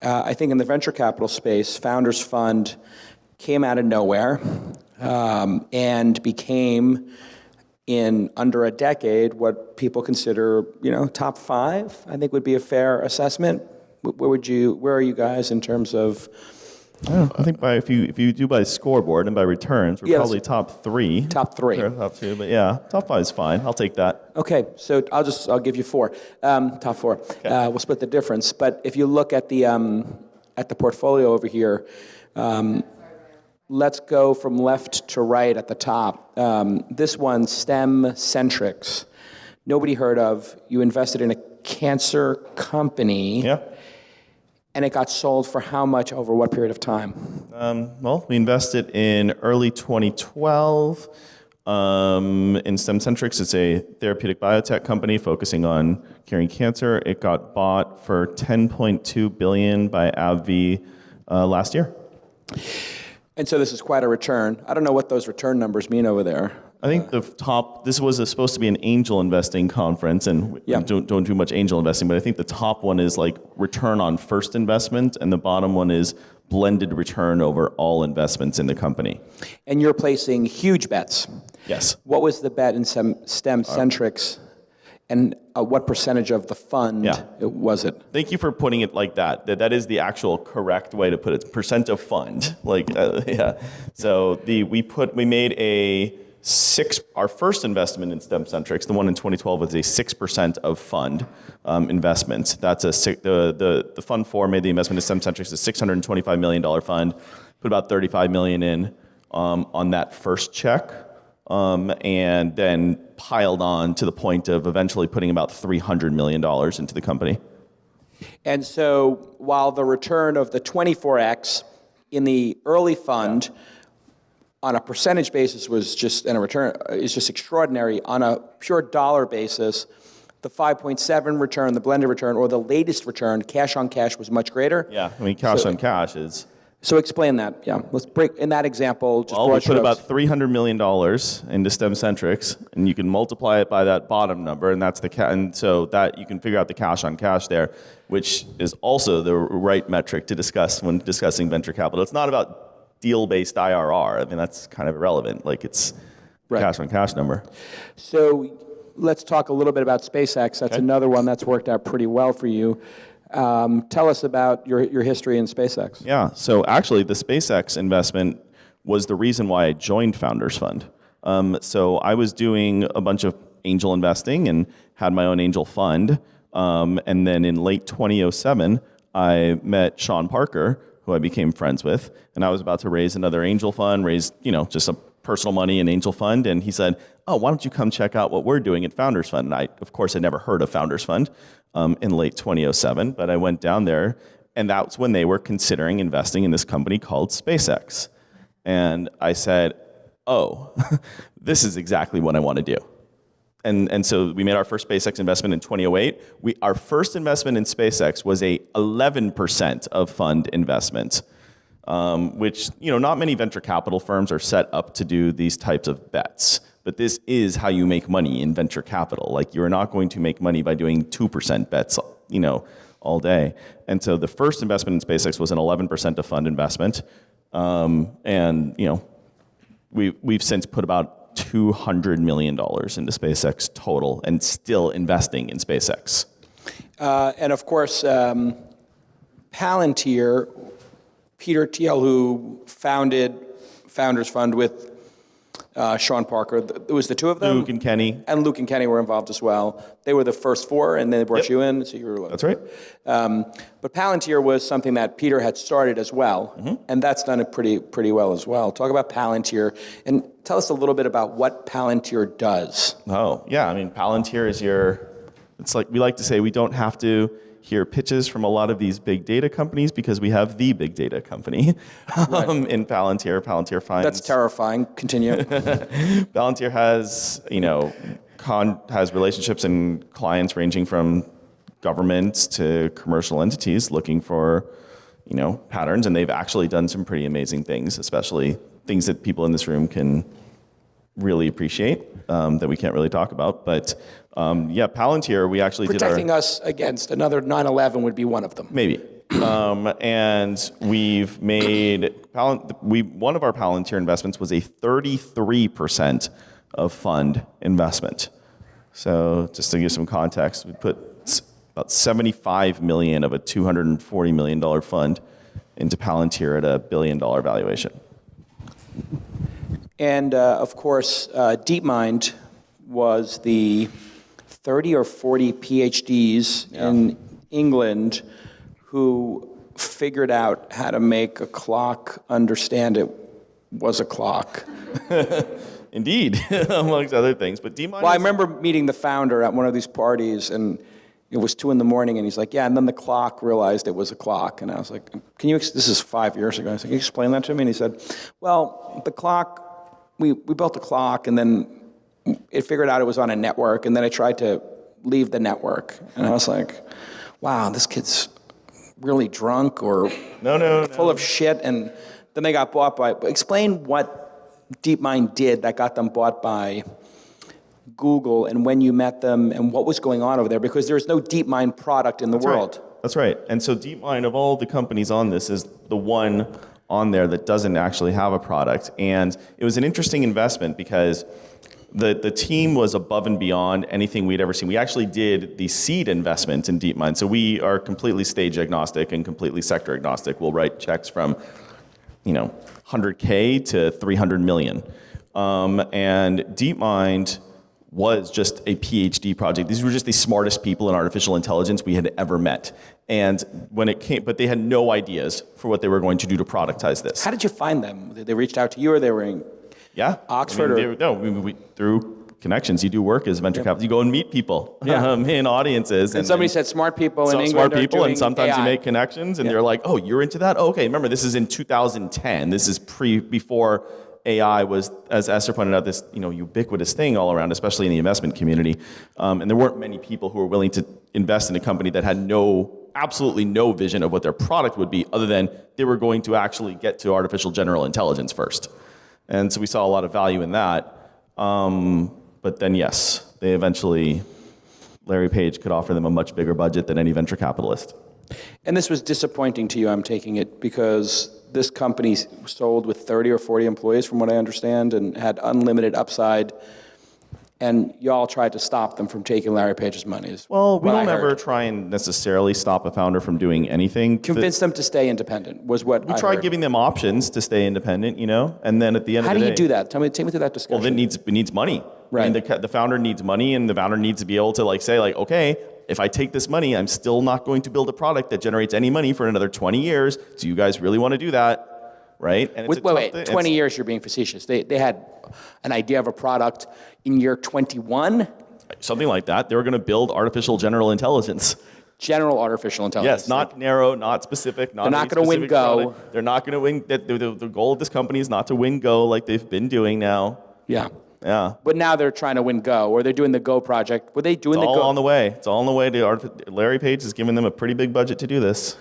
I think in the venture capital space, Founders Fund came out of nowhere and became, in under a decade, what people consider, top 5, I think would be a fair assessment. Where are you guys in terms of? I think if you do by scoreboard and by returns, we're probably top 3. Top 3. Or top 2, but yeah, top 5 is fine. I'll take that. Okay, so I'll give you 4, top 4. Okay. We'll split the difference. But if you look at the portfolio over here, let's go from left to right at the top. This one, Centrex, nobody heard of. You invested in a cancer company. Yeah. And it got sold for how much over what period of time? Well, we invested in early 2012 in Centrex. It's a therapeutic biotech company focusing on curing cancer. It got bought for $10.2 billion by AbbVie last year. And so this is quite a return. I don't know what those return numbers mean over there. I think this was supposed to be an angel investing conference, and we don't do much angel investing, but I think the top one is like return on first investment, and the bottom one is blended return over all investments in the company. And you're placing huge bets. Yes. What was the bet in Centrex, and what percentage of the fund was it? Thank you for putting it like that. That is the actual correct way to put it. Percent of fund. So we made our first investment in Centrex, the one in 2012, was a 6% of fund investment. That's the fund 4 made the investment in Centrex, a $625 million fund, put about $35 million in on that first check, and then piled on to the point of eventually putting about $300 million into the company. And so while the return of the 24x in the early fund on a percentage basis was just, and a return is just extraordinary, on a pure dollar basis, the 5.7 return, the blended return, or the latest return, cash on cash, was much greater. Yeah, I mean, cash on cash is... So explain that, yeah. Let's break, in that example, just we put about $300 million into Centrex, and you can multiply it by that bottom number, and that's and so that you can figure out the cash on cash there, which is also the right metric to discuss when discussing venture capital. It's not about deal-based IRR. I mean, that's kind of irrelevant. Like, it's cash-on-cash number. So let's talk a little bit about SpaceX. That's another one that's worked out pretty well for you. Tell us about your history in SpaceX. Yeah, so actually the SpaceX investment was the reason why I joined Founders Fund. So I was doing a bunch of angel investing and had my own angel fund. And then in late 2007, I met Sean Parker, who I became friends with, and I was about to raise another angel fund, just some personal money in angel fund, and he said, "Oh, why don't you come check out what we're doing at Founders Fund?" And I, of course, had never heard of Founders Fund in late 2007, but I went down there, and that's when they were considering investing in this company called SpaceX. And I said, "Oh, this is exactly what I want to do." And so we made our first SpaceX investment in 2008. Our first investment in SpaceX was a 11% of fund investment, which, not many venture capital firms are set up to do these types of bets. But this is how you make money in venture capital. Like, you're not going to make money by doing 2% bets, all day. And so the first investment in SpaceX was an 11% of fund investment. We've since put about $200 million into SpaceX total, and still investing in SpaceX. And of course, Palantir, Peter Thiel, who founded Founders Fund with Sean Parker. It was the two of them? Luke and Kenny. And Luke and Kenny were involved as well. They were the first 4, and then they brought you in. So you were. That's right. But Palantir was something that Peter had started as well, and that's done it pretty well as well. Talk about Palantir, and tell us a little bit about what Palantir does. Oh, yeah. I mean, Palantir is it's like we like to say, we don't have to hear pitches from a lot of these big data companies because we have the big data company in Palantir. Palantir finds... That's terrifying. Continue. Palantir has, has relationships and clients ranging from governments to commercial entities looking for, patterns, and they've actually done some pretty amazing things, especially things that people in this room can really appreciate that we can't really talk about. But Palantir, we actually protecting us against another 9/11 would be one of them. Maybe. And we've made, one of our Palantir investments was a 33% of fund investment. So just to give some context, we put about $75 million of a $240 million fund into Palantir at a $1 billion valuation. And of course, Deepmind was the 30 or 40 PhDs in England who figured out how to make a clock understand it was a clock. Indeed, amongst other things. But Deepmind. Well, I remember meeting the founder at one of these parties, and it was 2 a.m, and he's like, yeah, and then the clock realized it was a clock. And I was like, this is 5 years ago. I was like, can you explain that to me? And he said, well, the clock, we built a clock, and then it figured out it was on a network, and then it tried to leave the network. And I was like, wow, this kid's really drunk or full of shit. And then they got bought by, explain what Deepmind did that got them bought by Google, and when you met them, and what was going on over there, because there's no Deepmind product in the world. Right. That's right. And so Deepmind, of all the companies on this, is the one on there that doesn't actually have a product. And it was an interesting investment because the team was above and beyond anything we'd ever seen. We actually did the seed investment in Deepmind. So we are completely stage agnostic and completely sector agnostic. We'll write checks from 100K to 300 million. And Deepmind was just a PhD project. These were just the smartest people in artificial intelligence we had ever met. And when it came, but they had no ideas for what they were going to do to productize this. How did you find them? They reached out to you, or they were in Oxford? Through connections. You do work as venture capital. You go and meet people in audiences. And somebody said smart people in England smart people, and sometimes AI. you make connections, and they're like, oh, you're into that? Oh, okay, remember, this is in 2010. This is before AI was, as Esther pointed out, this ubiquitous thing all around, especially in the investment community. And there weren't many people who were willing to invest in a company that had absolutely no vision of what their product would be, other than they were going to actually get to artificial general intelligence first. And so we saw a lot of value in that. But then, yes, they eventually, Larry Page could offer them a much bigger budget than any venture capitalist. And this was disappointing to you, I'm taking it, because this company sold with 30 or 40 employees, from what I understand, and had unlimited upside. And y'all tried to stop them from taking Larry Page's money. Well, we don't ever try and necessarily stop a founder from doing anything. Convince them to stay independent was what we tried giving them options to stay independent, and then at the end of the day. How do you do that? Take me through that discussion. Well, it needs money. Right. I mean, the founder needs money, and the founder needs to be able to say, okay, if I take this money, I'm still not going to build a product that generates any money for another 20 years. Do you guys really want to do that? Right? And wait, 20 years, you're being facetious. They had an idea of a product in year 21? Something like that. They were going to build artificial general intelligence. General artificial intelligence. Yes, not narrow, not specific, not. They're not going to win Go. Product. They're not going to win. The goal of this company is not to win Go like they've been doing now. Yeah. Yeah. But now they're trying to win Go, or they're doing the Go project. Were they doing the Go? It's all on the way. It's all on the way. Larry Page has given them a pretty big budget to do this.